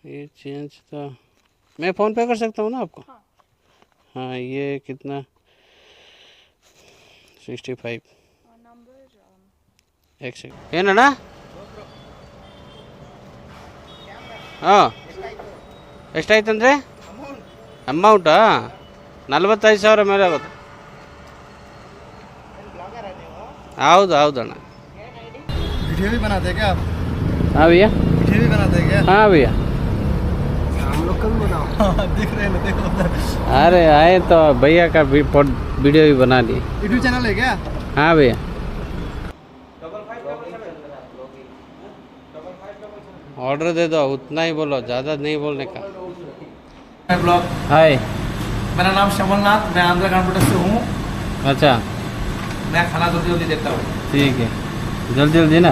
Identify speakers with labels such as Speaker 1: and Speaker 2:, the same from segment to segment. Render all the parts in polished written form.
Speaker 1: ये चेंज था, मैं फ़ोन पे कर सकता हूँ ना आपको?
Speaker 2: हाँ।
Speaker 1: हाँ, ये कितना 65
Speaker 2: नंबर
Speaker 1: एक सेकंड ಏನಣ್ಣ ಹಾಂ ಎಷ್ಟಾಯ್ತಂದರೆ ಅಮೌಂಟಾ 45,000 ಮೇಲೆ ಆಗುತ್ತೆ. ಹೌದು ಹೌದಣ್ಣ.
Speaker 3: वीडियो भी बनाते हैं क्या आप?
Speaker 1: हाँ भैया.
Speaker 3: वीडियो भी बनाते हैं क्या?
Speaker 1: हाँ भैया.
Speaker 3: हम लोग कभी बनाओ. दिख रहे हैं देखो उधर.
Speaker 1: अरे आए तो भैया का वीडियो भी बना लिए.
Speaker 3: यूट्यूब चैनल है क्या?
Speaker 1: हाँ भैया. ऑर्डर दे दो, उतना ही बोलो, ज़्यादा नहीं बोलने का.
Speaker 3: ब्लॉग.
Speaker 1: हाय.
Speaker 3: मेरा नाम शमलनाथ, मैं आंध्र कानपुर से हूँ.
Speaker 1: अच्छा
Speaker 3: मैं खाना जल्दी जल्दी देता हूँ.
Speaker 1: ठीक है, जल्दी जल्दी ना,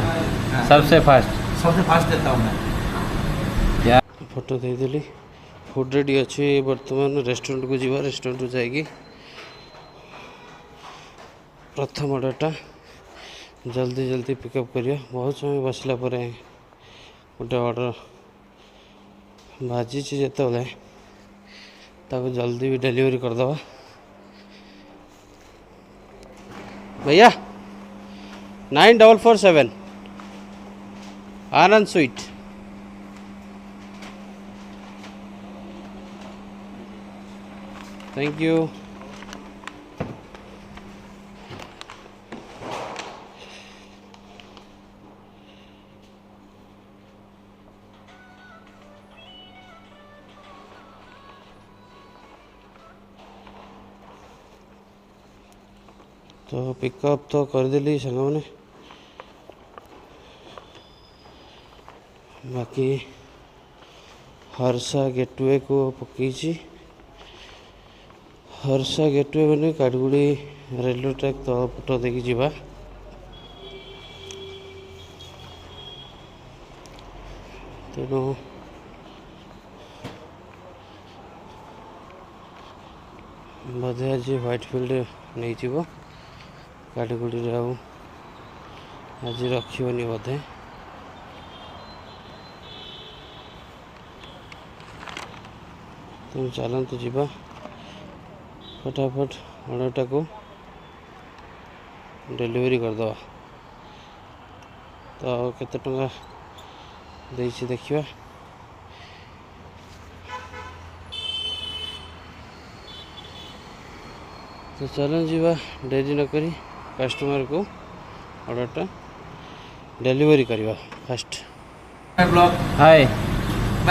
Speaker 1: सबसे फास्ट
Speaker 3: देता हूँ मैं.
Speaker 1: क्या फोटो दे देली. फुड रेडी अच्छे. बर्तमान रेस्टोरेंट को जीवा. रेस्टोरेंट को जाएगी. प्रथम ऑर्डरटा जल्दी जल्दी पिकअप करियो. बहुत समय बसला पर गोटे ऑर्डर बाजी जो ताको जल्दी भी डिलीवरी करदवा. भैया 9447 आनंद स्वीट. Thank you. तो पिकअप तो कर देली सांग, बाकी हर्षा गेटवे को पकईची. हर्षा गेटवे मैंने काटगुड़ी रेलवे ट्रैक तो पट देखी जावा. तेणु बोधे आज व्हाइट फील्ड नहीं जीव. काटगुड़ी आज रखी बोधे. तुम चलतु जीवा फटाफट ऑर्डरटा को डिलीवरी करदे. तो केते टंका देछि देखिबा. तो चलन जीवा डेरी न करी कस्टमर को ऑर्डरटा डिलीवरी करवा फास्ट.
Speaker 3: ब्लॉग.
Speaker 1: हाय.